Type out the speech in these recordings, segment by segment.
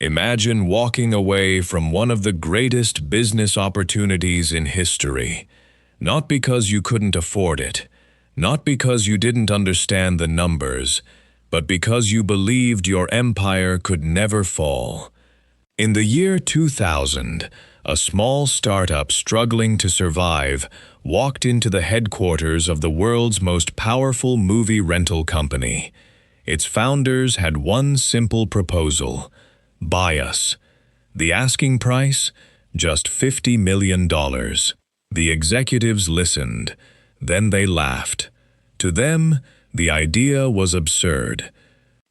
Imagine walking away from one of the greatest business opportunities in history, not because you couldn't afford it, not because you didn't understand the numbers, but because you believed your empire could never fall. In the year 2000, a small startup struggling to survive walked into the headquarters of the world's most powerful movie rental company. Its founders had one simple proposal: buy us. The asking price? Just $50 million. The executives listened. Then they laughed. To them, the idea was absurd.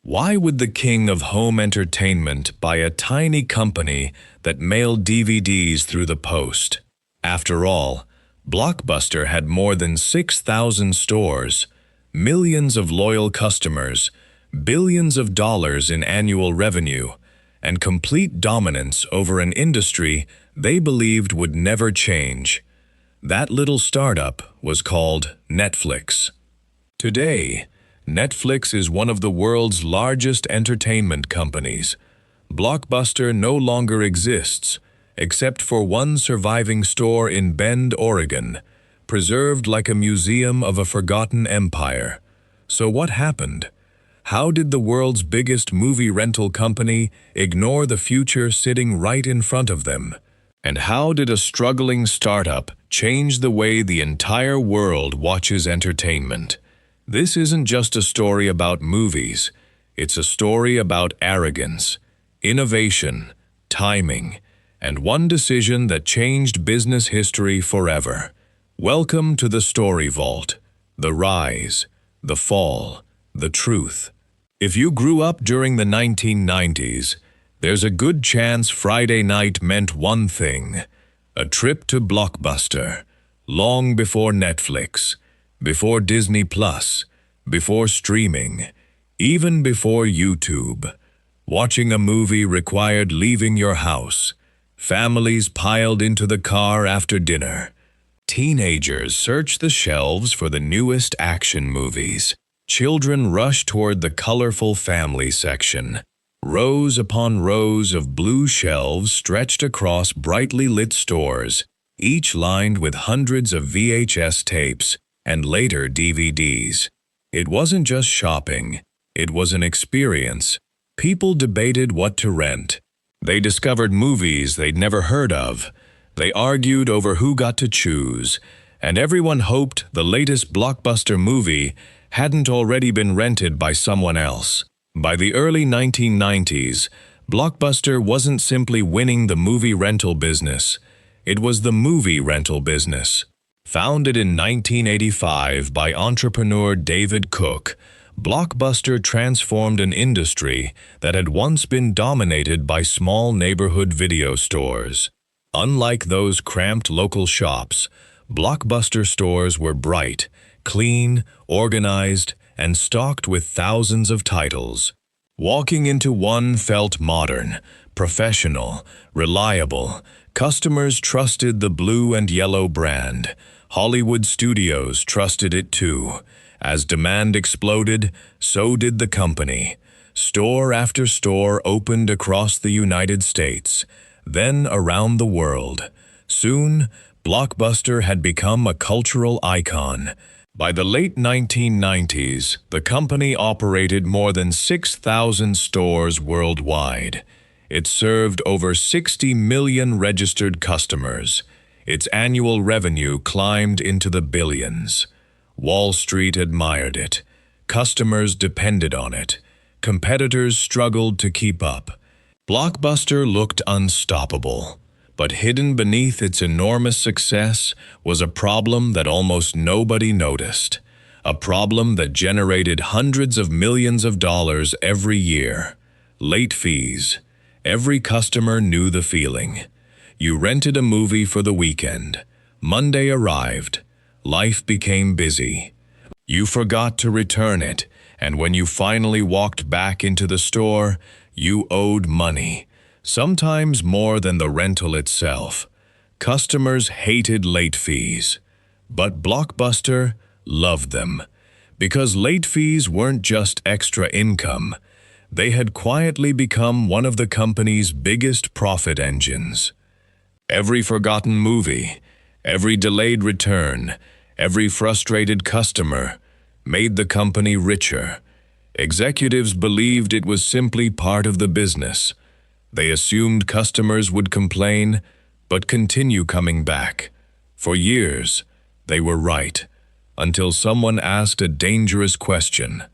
Why would the king of home entertainment buy a tiny company that mailed DVDs through the post? After all, Blockbuster had more than 6,000 stores, millions of loyal customers, billions of dollars in annual revenue, and complete dominance over an industry they believed would never change. That little startup was called Netflix. Today, Netflix is one of the world's largest entertainment companies. Blockbuster no longer exists, except for one surviving store in Bend, Oregon, preserved like a museum of a forgotten empire. So what happened? How did the world's biggest movie rental company ignore the future sitting right in front of them? And how did a struggling startup change the way the entire world watches entertainment? This isn't just a story about movies. It's a story about arrogance, innovation, timing, and one decision that changed business history forever. Welcome to the Story Vault, the rise, the fall, the truth. If you grew up during the 1990s, there's a good chance Friday night meant one thing: a trip to Blockbuster, long before Netflix, before Disney Plus, before streaming, even before YouTube. Watching a movie required leaving your house. Families piled into the car after dinner. Teenagers searched the shelves for the newest action movies. Children rushed toward the colorful family section. Rows upon rows of blue shelves stretched across brightly lit stores, each lined with hundreds of VHS tapes and later DVDs. It wasn't just shopping, it was an experience. People debated what to rent. They discovered movies they'd never heard of. They argued over who got to choose, and everyone hoped the latest blockbuster movie hadn't already been rented by someone else. By the early 1990s, Blockbuster wasn't simply winning the movie rental business. It was the movie rental business. Founded in 1985 by entrepreneur David Cook, Blockbuster transformed an industry that had once been dominated by small neighborhood video stores. Unlike those cramped local shops, Blockbuster stores were bright, clean, organized, and stocked with thousands of titles. Walking into one felt modern, professional, reliable. Customers trusted the blue and yellow brand. Hollywood studios trusted it too. As demand exploded, so did the company. Store after store opened across the United States, then around the world. Soon, Blockbuster had become a cultural icon. By the late 1990s, the company operated more than 6,000 stores worldwide. It served over 60 million registered customers. Its annual revenue climbed into the billions. Wall Street admired it. Customers depended on it. Competitors struggled to keep up. Blockbuster looked unstoppable. But hidden beneath its enormous success was a problem that almost nobody noticed. A problem that generated hundreds of millions of dollars every year. Late fees. Every customer knew the feeling. You rented a movie for the weekend. Monday arrived. Life became busy. You forgot to return it, and when you finally walked back into the store, you owed money. Sometimes more than the rental itself. Customers hated late fees, but Blockbuster loved them, because late fees weren't just extra income. they had quietly become one of the company's biggest profit engines. Every forgotten movie, every delayed return, every frustrated customer made the company richer. Executives believed it was simply part of the business. They assumed customers would complain, but continue coming back. For years, they were right, until someone asked a dangerous question.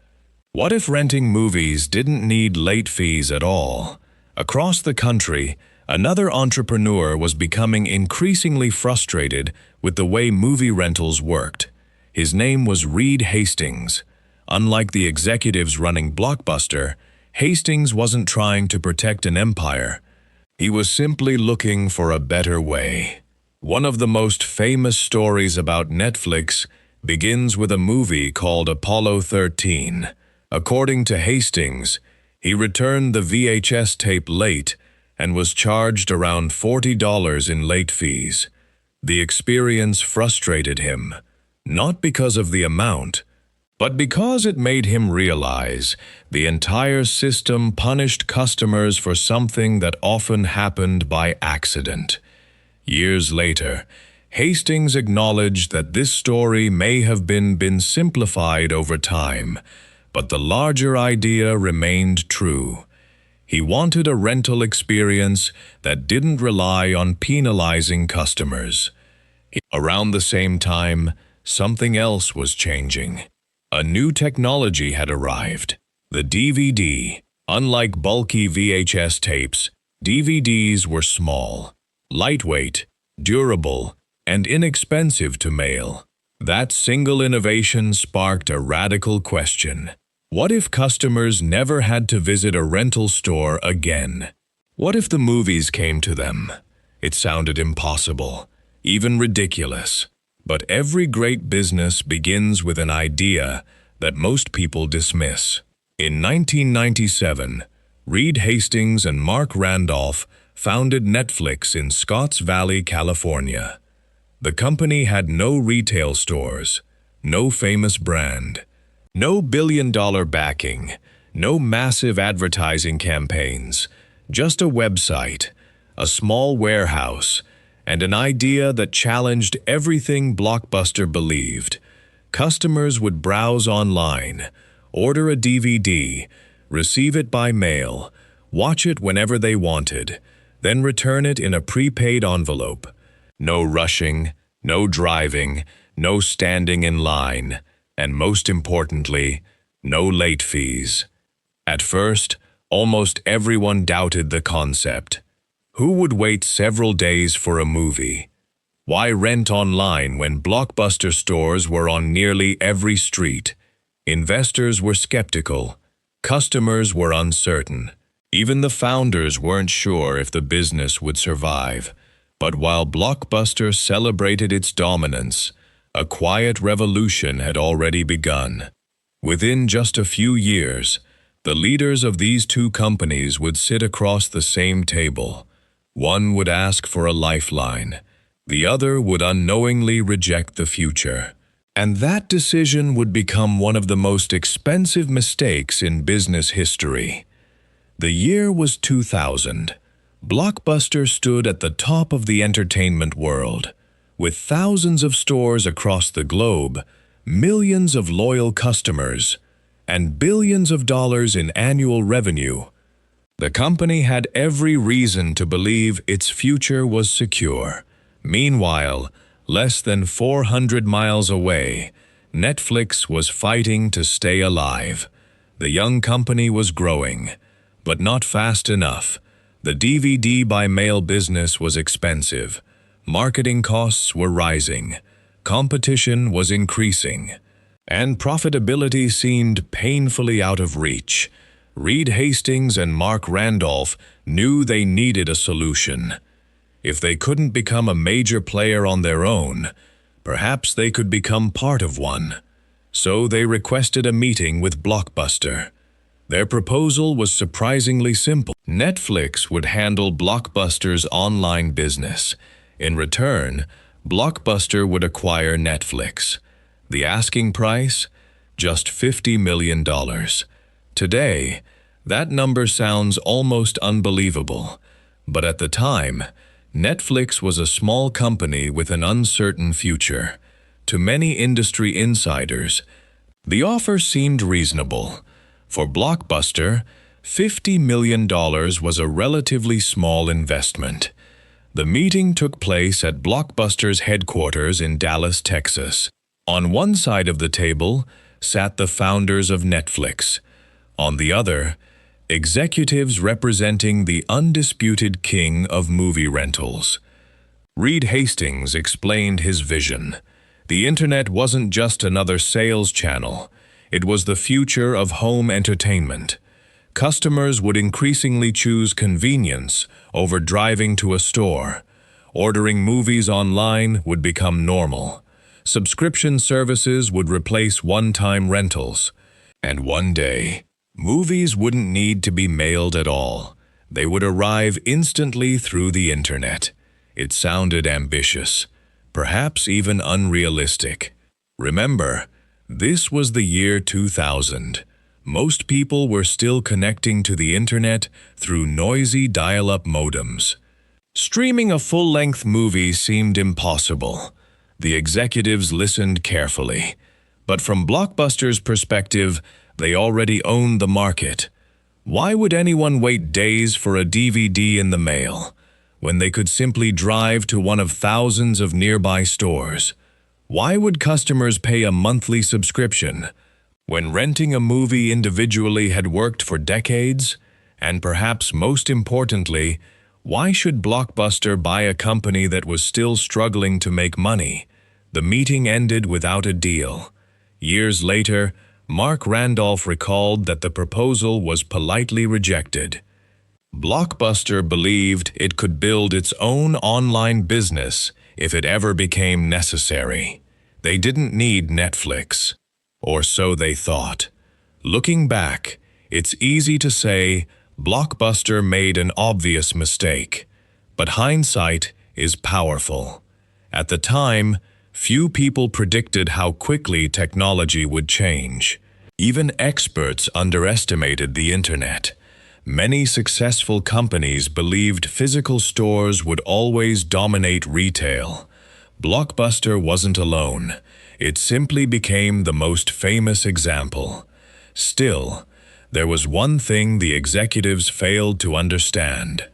What if renting movies didn't need late fees at all? Across the country, another entrepreneur was becoming increasingly frustrated with the way movie rentals worked. His name was Reed Hastings. Unlike the executives running Blockbuster, Hastings wasn't trying to protect an empire. He was simply looking for a better way. One of the most famous stories about Netflix begins with a movie called Apollo 13. According to Hastings, he returned the VHS tape late and was charged around $40 in late fees. The experience frustrated him, not because of the amount, but because it made him realize the entire system punished customers for something that often happened by accident. Years later, Hastings acknowledged that this story may have been simplified over time, but the larger idea remained true. He wanted a rental experience that didn't rely on penalizing customers. Around the same time, something else was changing. A new technology had arrived, the DVD. Unlike bulky VHS tapes, DVDs were small, lightweight, durable, and inexpensive to mail. That single innovation sparked a radical question. What if customers never had to visit a rental store again? What if the movies came to them? It sounded impossible, even ridiculous. But every great business begins with an idea that most people dismiss. In 1997, Reed Hastings and Mark Randolph founded Netflix in Scotts Valley, California. The company had no retail stores, no famous brand, no billion-dollar backing, no massive advertising campaigns, just a website, a small warehouse, and an idea that challenged everything Blockbuster believed. Customers would browse online, order a DVD, receive it by mail, watch it whenever they wanted, then return it in a prepaid envelope. No rushing, no driving, no standing in line, and most importantly, no late fees. At first, almost everyone doubted the concept. Who would wait several days for a movie? Why rent online when Blockbuster stores were on nearly every street? Investors were skeptical. Customers were uncertain. Even the founders weren't sure if the business would survive. But while Blockbuster celebrated its dominance, a quiet revolution had already begun. Within just a few years, the leaders of these two companies would sit across the same table. One would ask for a lifeline. The other would unknowingly reject the future. And that decision would become one of the most expensive mistakes in business history. The year was 2000. Blockbuster stood at the top of the entertainment world. With thousands of stores across the globe, millions of loyal customers, and billions of dollars in annual revenue, the company had every reason to believe its future was secure. Meanwhile, less than 400 miles away, Netflix was fighting to stay alive. The young company was growing, but not fast enough. The DVD by mail business was expensive. Marketing costs were rising. Competition was increasing. And profitability seemed painfully out of reach. Reed Hastings and Mark Randolph knew they needed a solution. If they couldn't become a major player on their own, perhaps they could become part of one. So they requested a meeting with Blockbuster. Their proposal was surprisingly simple. Netflix would handle Blockbuster's online business. In return, Blockbuster would acquire Netflix. The asking price? Just $50 million. Today, That number sounds almost unbelievable, but at the time, Netflix was a small company with an uncertain future. To many industry insiders, the offer seemed reasonable. For Blockbuster, $50 million was a relatively small investment. The meeting took place at Blockbuster's headquarters in Dallas, Texas. On one side of the table sat the founders of Netflix. On the other, executives representing the undisputed king of movie rentals. Reed Hastings explained his vision. The internet wasn't just another sales channel. It was the future of home entertainment. Customers would increasingly choose convenience over driving to a store. Ordering movies online would become normal. Subscription services would replace one-time rentals. And one day, movies wouldn't need to be mailed at all. They would arrive instantly through the internet. It sounded ambitious, perhaps even unrealistic. Remember, this was the year 2000. Most people were still connecting to the internet through noisy dial-up modems. Streaming a full-length movie seemed impossible. The executives listened carefully. But from Blockbuster's perspective, they already owned the market. Why would anyone wait days for a DVD in the mail, when they could simply drive to one of thousands of nearby stores? Why would customers pay a monthly subscription, when renting a movie individually had worked for decades? And perhaps most importantly, why should Blockbuster buy a company that was still struggling to make money? The meeting ended without a deal. Years later, Mark Randolph recalled that the proposal was politely rejected. Blockbuster believed it could build its own online business if it ever became necessary. They didn't need Netflix, or so they thought. Looking back, it's easy to say Blockbuster made an obvious mistake, but hindsight is powerful. At the time, few people predicted how quickly technology would change. Even experts underestimated the internet. Many successful companies believed physical stores would always dominate retail. Blockbuster wasn't alone. It simply became the most famous example. Still, there was one thing the executives failed to understand.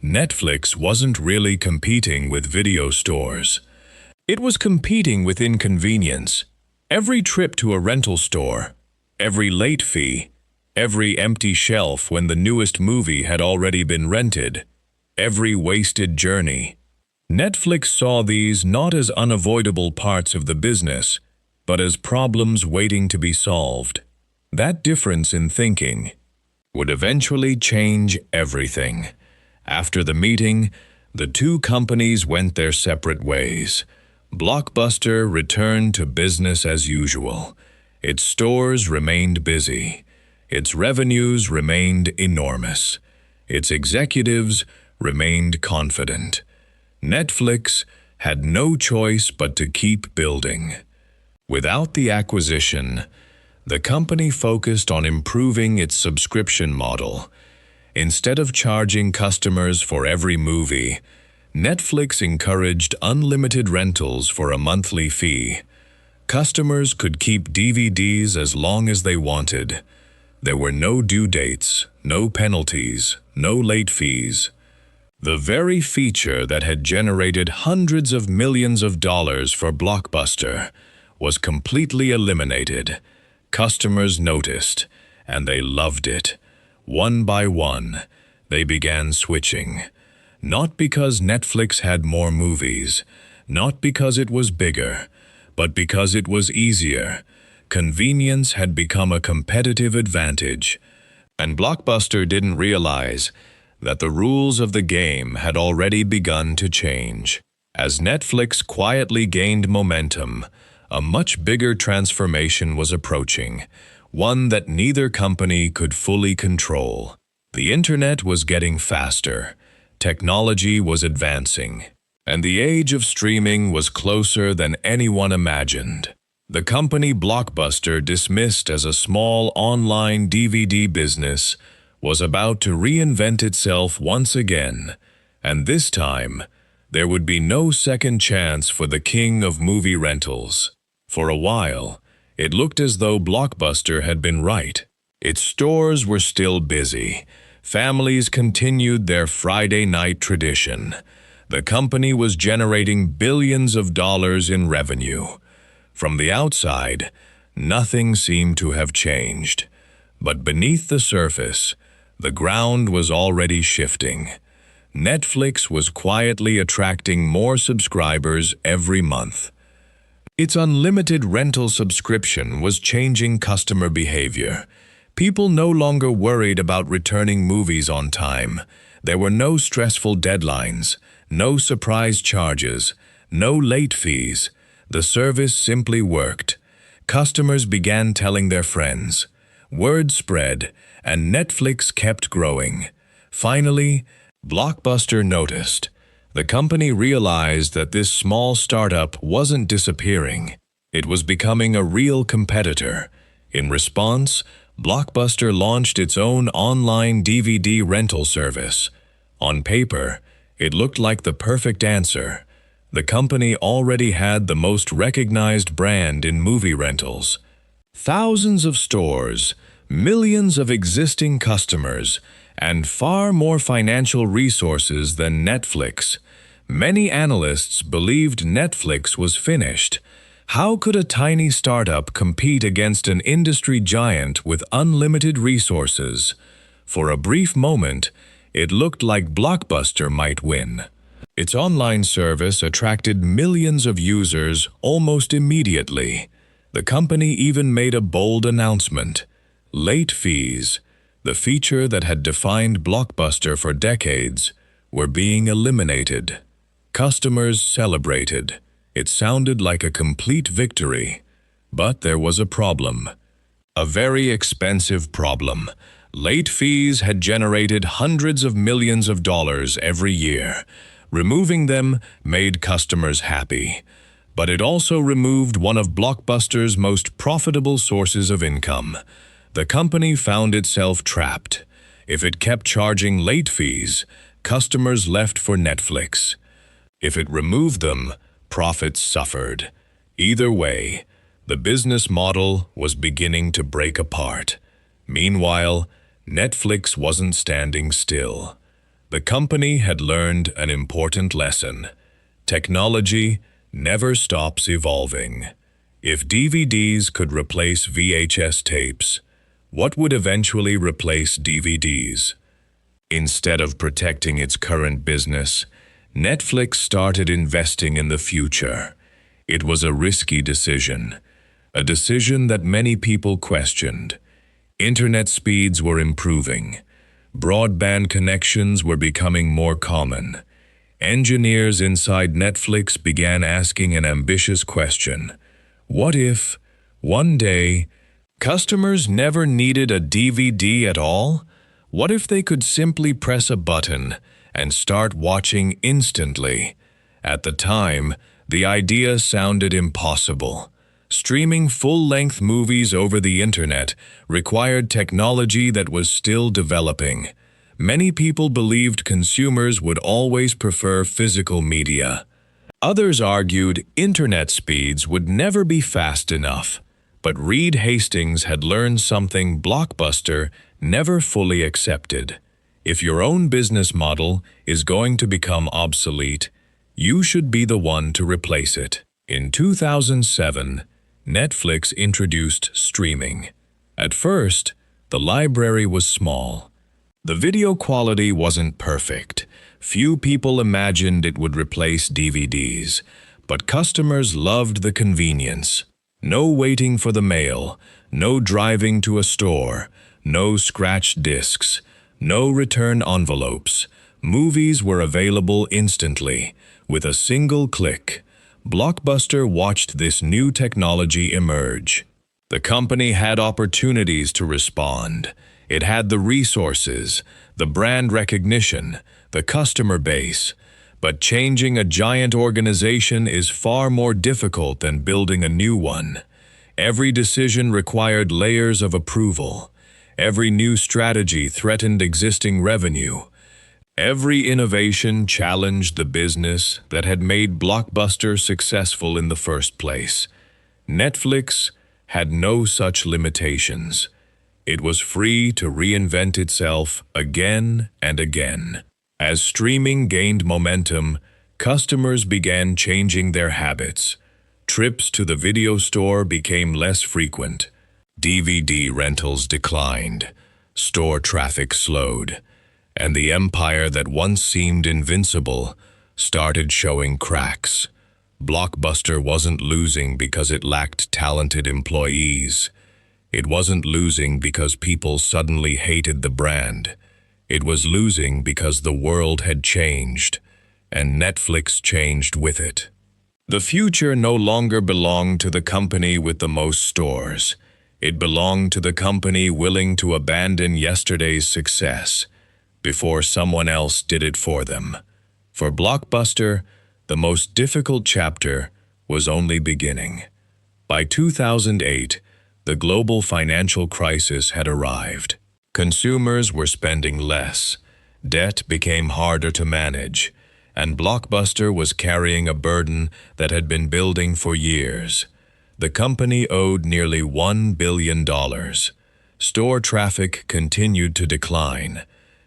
Netflix wasn't really competing with video stores. It was competing with inconvenience. Every trip to a rental store, every late fee, every empty shelf when the newest movie had already been rented, every wasted journey. Netflix saw these not as unavoidable parts of the business, but as problems waiting to be solved. That difference in thinking would eventually change everything. After the meeting, the two companies went their separate ways. Blockbuster returned to business as usual. Its stores remained busy. Its revenues remained enormous. Its executives remained confident. Netflix had no choice but to keep building. Without the acquisition, the company focused on improving its subscription model. Instead of charging customers for every movie, Netflix encouraged unlimited rentals for a monthly fee. Customers could keep DVDs as long as they wanted. There were no due dates, no penalties, no late fees. The very feature that had generated hundreds of millions of dollars for Blockbuster was completely eliminated. Customers noticed, and they loved it. One by one, they began switching. Not because Netflix had more movies, not because it was bigger, but because it was easier. Convenience had become a competitive advantage, and Blockbuster didn't realize that the rules of the game had already begun to change. As Netflix quietly gained momentum, a much bigger transformation was approaching, one that neither company could fully control. The internet was getting faster, technology was advancing, and the age of streaming was closer than anyone imagined. The company Blockbuster, dismissed as a small online DVD business, was about to reinvent itself once again, and this time, there would be no second chance for the king of movie rentals. For a while, it looked as though Blockbuster had been right. Its stores were still busy. Families continued their Friday night tradition. The company was generating billions of dollars in revenue. From the outside, nothing seemed to have changed. But beneath the surface, the ground was already shifting. Netflix was quietly attracting more subscribers every month. Its unlimited rental subscription was changing customer behavior. People no longer worried about returning movies on time. There were no stressful deadlines, no surprise charges, no late fees. The service simply worked. Customers began telling their friends. Word spread, and Netflix kept growing. Finally, Blockbuster noticed. The company realized that this small startup wasn't disappearing. It was becoming a real competitor. In response, Blockbuster launched its own online DVD rental service. On paper, it looked like the perfect answer. The company already had the most recognized brand in movie rentals. Thousands of stores, millions of existing customers, and far more financial resources than Netflix. Many analysts believed Netflix was finished. How could a tiny startup compete against an industry giant with unlimited resources? For a brief moment, it looked like Blockbuster might win. Its online service attracted millions of users almost immediately. The company even made a bold announcement. Late fees, the feature that had defined Blockbuster for decades, were being eliminated. Customers celebrated. It sounded like a complete victory. But there was a problem. A very expensive problem. Late fees had generated hundreds of millions of dollars every year. Removing them made customers happy. But it also removed one of Blockbuster's most profitable sources of income. The company found itself trapped. If it kept charging late fees, customers left for Netflix. If it removed them, profits suffered. Either way, the business model was beginning to break apart. Meanwhile, Netflix wasn't standing still. The company had learned an important lesson. Technology never stops evolving. If DVDs could replace VHS tapes, what would eventually replace DVDs? Instead of protecting its current business, Netflix started investing in the future. It was a risky decision, a decision that many people questioned. Internet speeds were improving. Broadband connections were becoming more common. Engineers inside Netflix began asking an ambitious question. What if, one day, customers never needed a DVD at all? What if they could simply press a button and start watching instantly? At the time, the idea sounded impossible. Streaming full-length movies over the internet required technology that was still developing. Many people believed consumers would always prefer physical media. Others argued internet speeds would never be fast enough. But Reed Hastings had learned something Blockbuster never fully accepted. If your own business model is going to become obsolete, you should be the one to replace it. In 2007, Netflix introduced streaming. At first, the library was small. The video quality wasn't perfect. Few people imagined it would replace DVDs, but customers loved the convenience. No waiting for the mail, no driving to a store, no scratched discs, no return envelopes. Movies were available instantly, with a single click. Blockbuster watched this new technology emerge. The company had opportunities to respond. It had the resources, the brand recognition, the customer base. But changing a giant organization is far more difficult than building a new one. Every decision required layers of approval. Every new strategy threatened existing revenue. Every innovation challenged the business that had made Blockbuster successful in the first place. Netflix had no such limitations. It was free to reinvent itself again and again. As streaming gained momentum, customers began changing their habits. Trips to the video store became less frequent. DVD rentals declined. Store traffic slowed. And the empire that once seemed invincible started showing cracks. Blockbuster wasn't losing because it lacked talented employees. It wasn't losing because people suddenly hated the brand. It was losing because the world had changed, and Netflix changed with it. The future no longer belonged to the company with the most stores. It belonged to the company willing to abandon yesterday's success before someone else did it for them. For Blockbuster, the most difficult chapter was only beginning. By 2008, the global financial crisis had arrived. Consumers were spending less, debt became harder to manage, and Blockbuster was carrying a burden that had been building for years. The company owed nearly $1 billion. Store traffic continued to decline.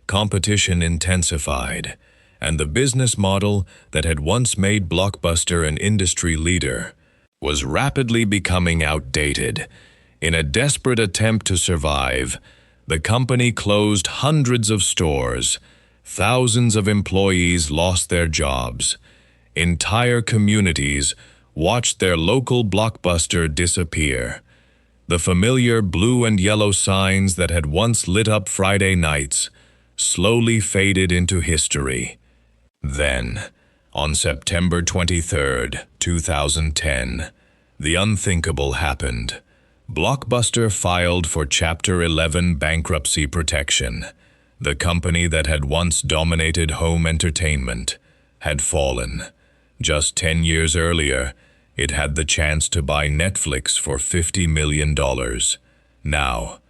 Competition intensified, and the business model that had once made Blockbuster an industry leader was rapidly becoming outdated. In a desperate attempt to survive, the company closed hundreds of stores. Thousands of employees lost their jobs. Entire communities watched their local Blockbuster disappear. The familiar blue and yellow signs that had once lit up Friday nights slowly faded into history. Then, on September 23, 2010, the unthinkable happened. Blockbuster filed for Chapter 11 bankruptcy protection. The company that had once dominated home entertainment had fallen. Just 10 years earlier, it had the chance to buy Netflix for $50 million. Now,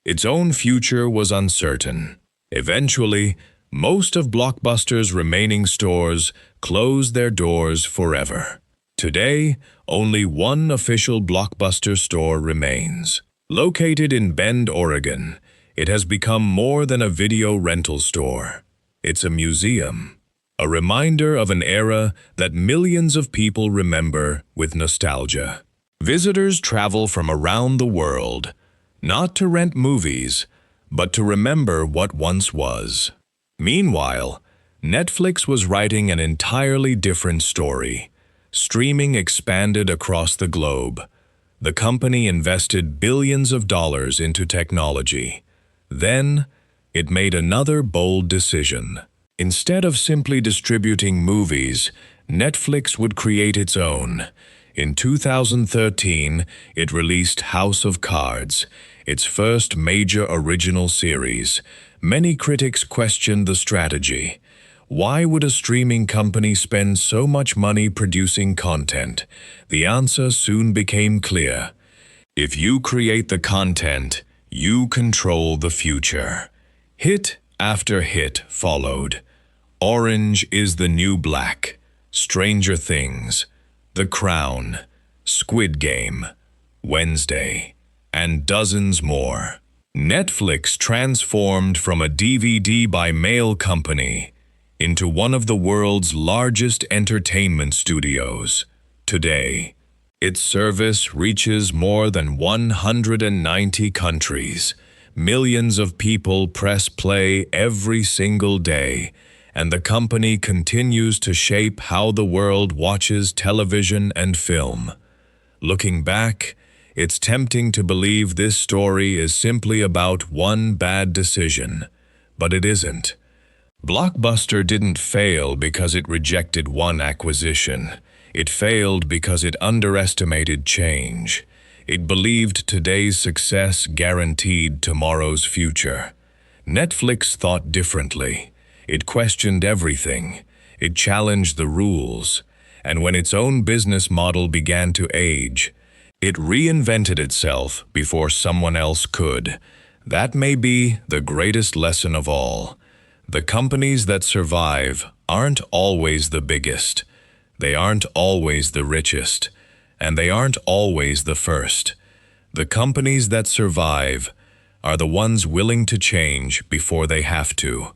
its own future was uncertain. Eventually, most of Blockbuster's remaining stores closed their doors forever. Today, only one official Blockbuster store remains. Located in Bend, Oregon, it has become more than a video rental store. It's a museum, a reminder of an era that millions of people remember with nostalgia. Visitors travel from around the world, not to rent movies, but to remember what once was. Meanwhile, Netflix was writing an entirely different story. Streaming expanded across the globe. The company invested billions of dollars into technology. Then, it made another bold decision. Instead of simply distributing movies, Netflix would create its own. In 2013, it released House of Cards, its first major original series. Many critics questioned the strategy. Why would a streaming company spend so much money producing content? The answer soon became clear. If you create the content, you control the future. Hit after hit followed. Orange is the New Black, Stranger Things, The Crown, Squid Game, Wednesday, and dozens more. Netflix transformed from a DVD by mail company into one of the world's largest entertainment studios. Today, its service reaches more than 190 countries. Millions of people press play every single day, and the company continues to shape how the world watches television and film. Looking back, it's tempting to believe this story is simply about one bad decision, but it isn't. Blockbuster didn't fail because it rejected one acquisition. It failed because it underestimated change. It believed today's success guaranteed tomorrow's future. Netflix thought differently. It questioned everything. It challenged the rules. And when its own business model began to age, it reinvented itself before someone else could. That may be the greatest lesson of all. The companies that survive aren't always the biggest. They aren't always the richest. And they aren't always the first. The companies that survive are the ones willing to change before they have to.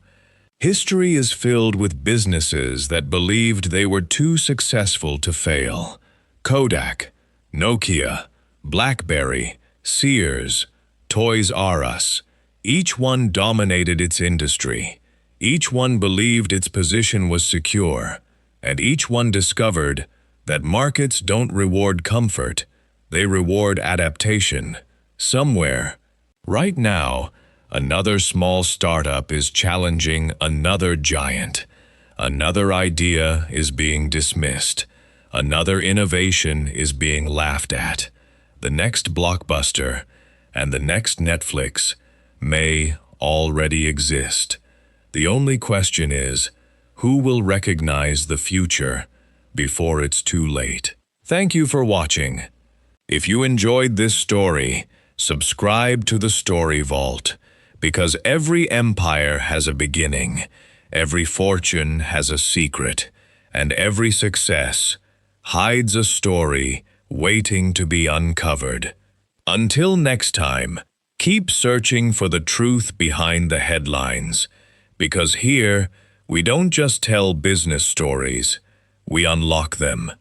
History is filled with businesses that believed they were too successful to fail. Kodak, Nokia, BlackBerry, Sears, Toys R Us. Each one dominated its industry. Each one believed its position was secure. And each one discovered that markets don't reward comfort, they reward adaptation. Somewhere, right now, another small startup is challenging another giant. Another idea is being dismissed. Another innovation is being laughed at. The next Blockbuster and the next Netflix may already exist. The only question is, who will recognize the future before it's too late? Thank you for watching. If you enjoyed this story, subscribe to the Story Vault, because every empire has a beginning, every fortune has a secret, and every success hides a story waiting to be uncovered. Until next time, keep searching for the truth behind the headlines, because here, we don't just tell business stories, we unlock them.